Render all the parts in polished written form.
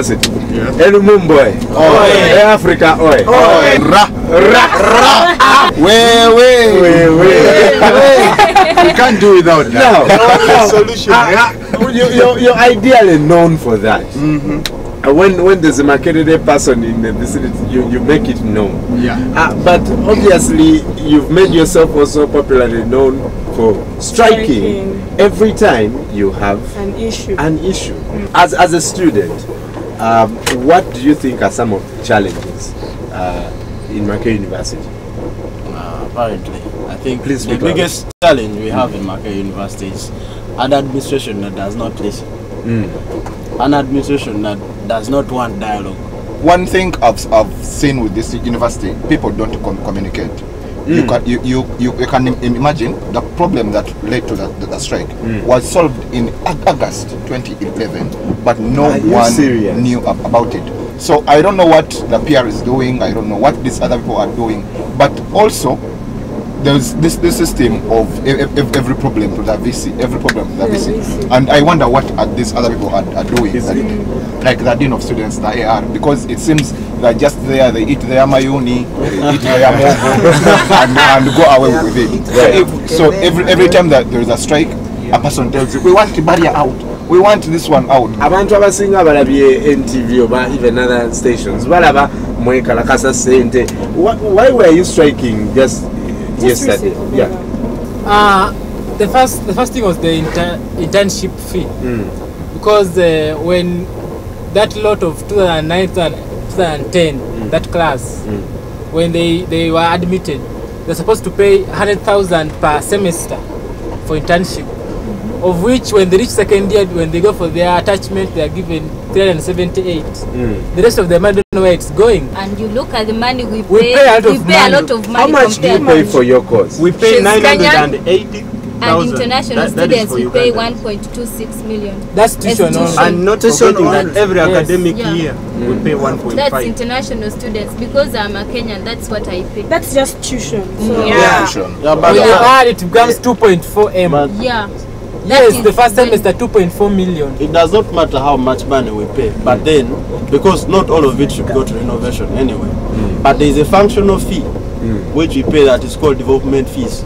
El Mumbai, Africa, oi. We can't do without that. No. Solution. You're ideally known for that. When there's a Makerere person in the vicinity, you make it known. Yeah. But obviously, you've made yourself also popularly known for striking every time you have an issue. As a student, what do you think are some of the challenges in Makerere University? Apparently, I think the biggest challenge we have in Makerere University is an administration that does not listen. An administration that does not want dialogue. One thing I've seen with this university, people don't communicate. You can imagine the problem that led to the strike was solved in August 2011, but no one knew about it. So I don't know what the PR is doing. I don't know what these other people are doing. But also, there's this system of every problem to the VC, and I wonder what these other people are doing, like the Dean of Students, the AR, because it seems they're just there, they eat their mayuni, they eat their mogo, and go away with it. So every time that there is a strike, a person tells you, we want the barrier out, we want this one out. Abantu abasinga balabye NTV oba even other stations, balaba mwekalakasa sente. Why were you striking just yesterday? The first thing was the internship fee, because when that lot of 2009 2010 that class, when they were admitted, they're supposed to pay 100,000 per semester for internship, of which when they reach second year, when they go for their attachment, they are given 378. The rest of the money, don't know where it's going. And you look at the money we pay a lot of money. How much do you pay for your course? We pay 980,000. And international students we pay 1.26 million. That's tuition only. And not forgetting that every academic year we pay 1.5. That's international students, because I'm a Kenyan. That's what I pay. That's just tuition. So but when you add it becomes 2.4 M. Yes, the first semester 2.4 million. It does not matter how much money we pay, but then, because not all of it should go to renovation anyway, but there is a functional fee which we pay that is called development fees.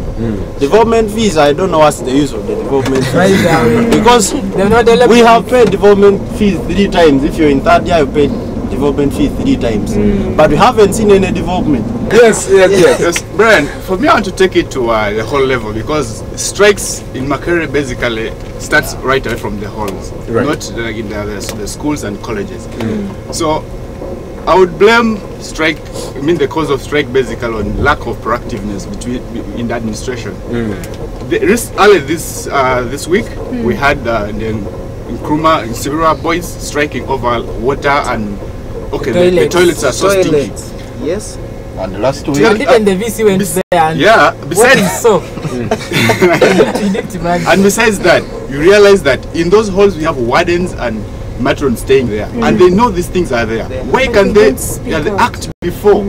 Development fees, I don't know what's the use of the development fees. Because we have paid development fees 3 times. If you're in third year, you pay development fee 3 times. But we haven't seen any development. Yes. Brian, for me, I want to take it to the whole level, because strikes in Makerere basically starts right away from the halls, not in the schools and colleges. So I would blame the cause of strike basically on lack of proactiveness in the administration. Earlier this week, we had the Nkrumah and Sibira boys striking over water, and the toilets are so stinky. Yes. And last week, even the VC went there. And besides so. And besides that, you realize that in those halls we have wardens and matrons staying there, and they know these things are there. Why can they act before?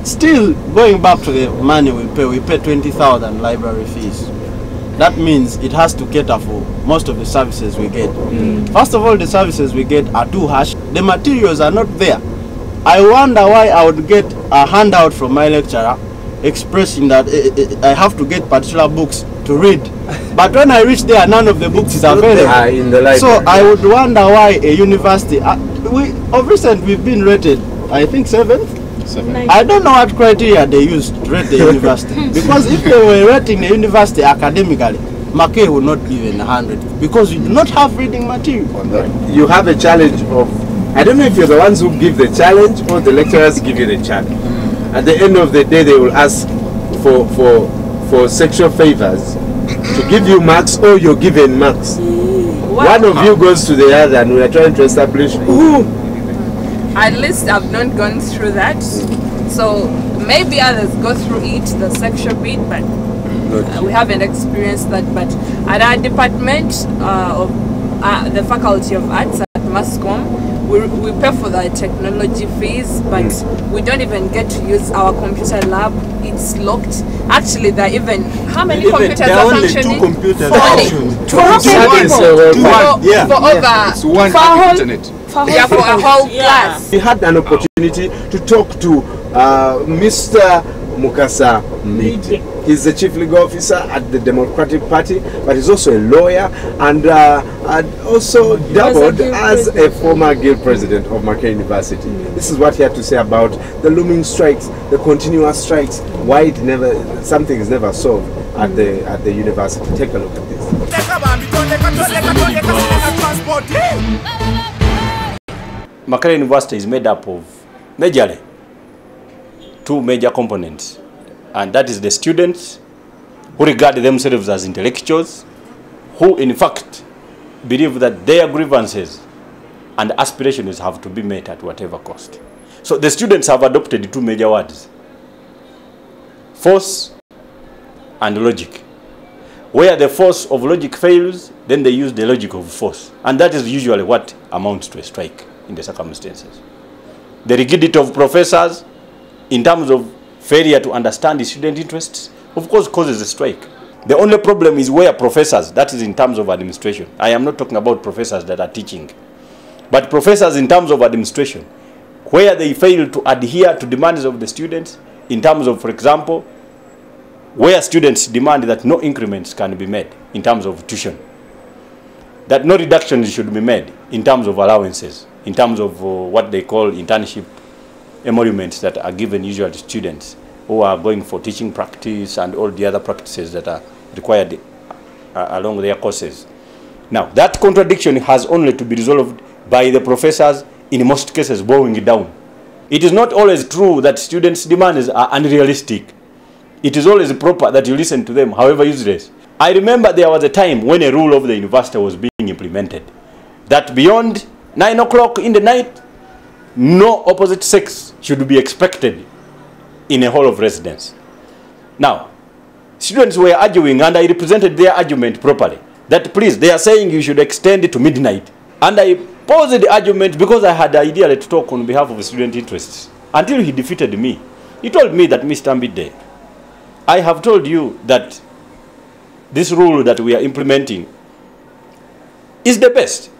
Still, going back to the money we pay 20,000 library fees. That means it has to cater for most of the services we get. First of all, the services we get are too harsh. The materials are not there. I wonder why I would get a handout from my lecturer expressing that I have to get particular books to read. But when I reach there, none of the books is available. In the library. So I would wonder why a university, of recent we've been rated, I think 7th? I don't know what criteria they used to rate the university. Because if they were rating the university academically, Makerere would not give it 100, because we do not have reading material. You have a challenge of, I don't know if you're the ones who give the challenge or the lecturers give you the challenge. At the end of the day, they will ask for sexual favors to give you marks, or you're given marks. One of you goes to the other, and we are trying to establish who. At least I've not gone through that, so maybe others go through it, the sexual bit, but we haven't experienced that. But at our department of the Faculty of Arts at Mascom, we pay for the technology fees, but we don't even get to use our computer lab. It's locked. Actually, there are even, how many computers are functioning? 2 computers. For over It's one internet. Yeah, for a whole class. We had an opportunity to talk to Mr. Mukasa Midi. He's the chief legal officer at the Democratic Party, but he's also a lawyer and also doubled as a former guild president of Makerere University. This is what he had to say about the looming strikes, the continuous strikes, why something is never solved at the university. Take a look at this. Makerere University is made up of majorly two major components, and that is the students who regard themselves as intellectuals, who in fact believe that their grievances and aspirations have to be met at whatever cost. So the students have adopted two major words: force and logic. Where the force of logic fails, then they use the logic of force, and that is usually what amounts to a strike in the circumstances. The rigidity of professors in terms of failure to understand the student interests, of course, causes a strike. The only problem is where professors, that is in terms of administration. I am not talking about professors that are teaching, but professors in terms of administration, where they fail to adhere to demands of the students in terms of, for example, where students demand that no increments can be made in terms of tuition, that no reductions should be made in terms of allowances, in terms of what they call internship emoluments that are given usually to students who are going for teaching practice and all the other practices that are required along their courses. Now, that contradiction has only to be resolved by the professors, in most cases bowing down. It is not always true that students' demands are unrealistic. It is always proper that you listen to them, however useless. I remember there was a time when a rule of the university was being implemented, that beyond 9 o'clock in the night, no opposite sex should be expected in a hall of residence. Now, students were arguing, and I represented their argument properly, that please, they are saying you should extend it to midnight. And I paused the argument because I had the idea to talk on behalf of student interests, until he defeated me. He told me that, Mr. Mbide, I have told you that this rule that we are implementing is the best,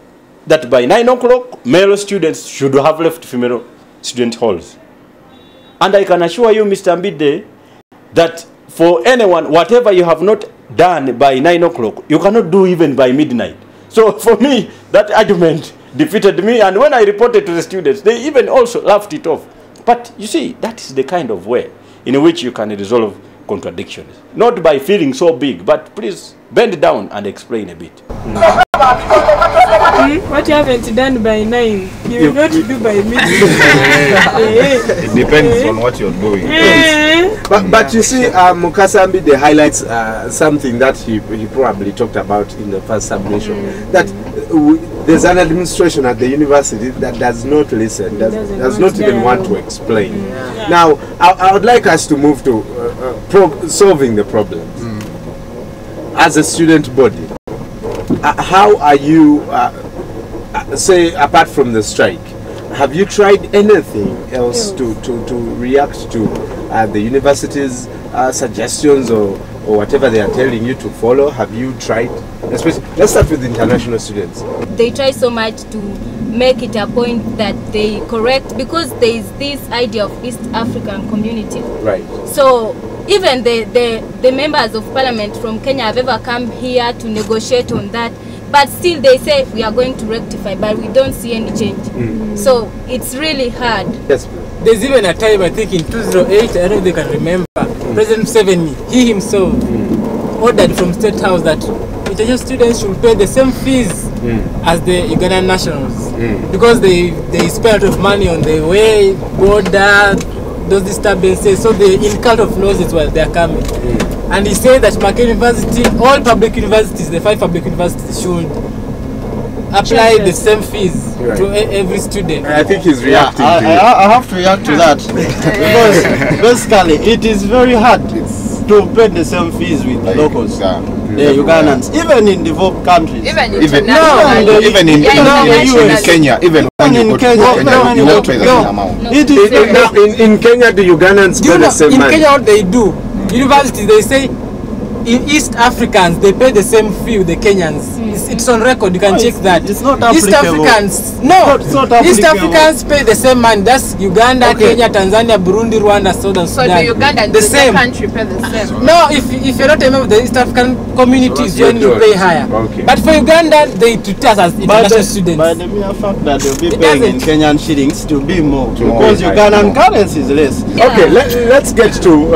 that by 9 o'clock, male students should have left female student halls. And I can assure you, Mr. Mbide, that for anyone, whatever you have not done by 9 o'clock, you cannot do even by midnight. So for me, that argument defeated me, and when I reported to the students, they even also laughed it off. But you see, that is the kind of way in which you can resolve contradictions. Not by feeling so big, but please bend down and explain a bit. What you haven't done by 9, you will not do by midnight. It depends on what you're doing. But you see, Mukasa Mbide highlights something that he probably talked about in the first submission, that there's an administration at the university that does not listen, does not even want to explain. Now, I would like us to move to solving the problems. As a student body, how are you, say, apart from the strike, have you tried anything else to react to the university's suggestions or whatever they are telling you to follow? Have you tried? Especially, let's start with international students. They try so much to make it a point that they correct, because there is this idea of East African community. Right. So even the members of parliament from Kenya have ever come here to negotiate on that, but still they say we are going to rectify, but we don't see any change. So it's really hard. Yes. There's even a time, I think in 2008, I don't know if they can remember, President Museveni, he himself ordered from State House that international students should pay the same fees as the Ugandan nationals, because they spend a lot of money on the way, border, those disturbances, so the incult of losses while they are coming. And he said that Makerere University, all public universities, the 5 public universities, should apply the same fees to every student. I think he's reacting to you. I have to react to that, because basically it is very hard to pay the same fees with the locals, the Ugandans, even in developed countries. Even in Kenya, even when you go to you won't pay the same amount. In Kenya, the Ugandans pay the same in money. Kenya, what they do, universities, they say East Africans, they pay the same fee with the Kenyans. It's on record, you can check that. It's not East applicable. Africans, no, It's not East applicable. Africans pay the same money. That's Uganda, Okay. Kenya, Tanzania, Burundi, Rwanda, Southern So Sudan. the Ugandans the in same. the country pay the same. No, if you're not a member of the East African communities, You then you don't. pay higher. Okay. But for Uganda, they treat us as By international the, students. by the mere fact that they'll be It paying in doesn't. Kenyan shillings to be more, more, because yeah. Ugandan currency is less. Okay, let's get to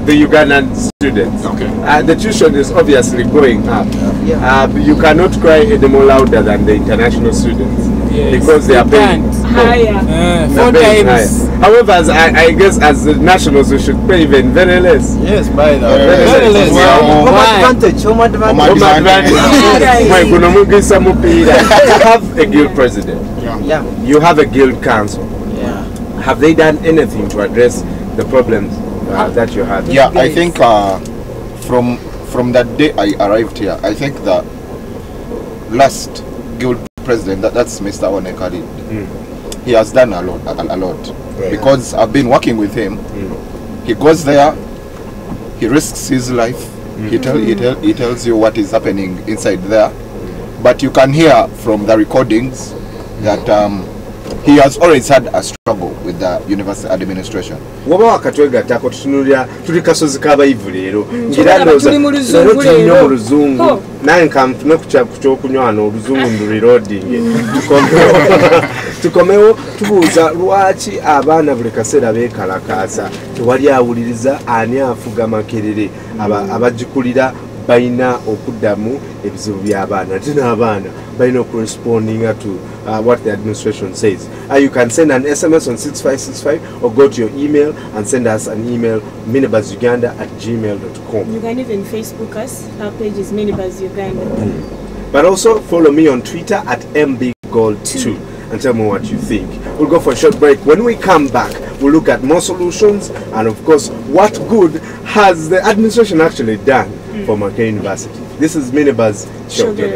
the Ugandan students. Okay. The tuition is obviously going up. Yeah. You cannot cry any more louder than the international students Yes. because they are paying Can't. Higher. Four they're paying times. higher. However, I guess as the nationals we should pay even very less. Yes, by the Very less. Home Why? advantage, home advantage. Home advantage. You have a guild president. Yeah. You have a guild council. Yeah. Have they done anything to address the problems that you have? Yeah, I think from that day I arrived here, I think the last guild president, that's Mr. Onekari, he has done a lot, Right. because I've been working with him. He goes there, he risks his life, he tells you what is happening inside there, but you can hear from the recordings that he has always had a struggle with the university administration. Waba wakatwegattako tutunulira tuli kasozi k'abayivu leero tuli mu luzungu tulina leero. mu luzungu Ho. naye nkanfume ku kyokunywa wano oluzungu ndulirodinge tukomewo tubuuza lwaki abaana buli kaseera beekalakaasa tewali awuliriza ani afuga Makerere abagikulira balina okuddamu ebizibu by'abaana ate n'abaana balina okurespondinga to what the administration says. You can send an SMS on 6565 or go to your email and send us an email minibuzuganda@gmail.com. You can even Facebook us. Our page is Minibuzz Uganda. But also follow me on Twitter at mbgold2 and tell me what you think. We'll go for a short break. When we come back, we'll look at more solutions and of course what good has the administration actually done for Makerere University. This is Minibuzz Uganda.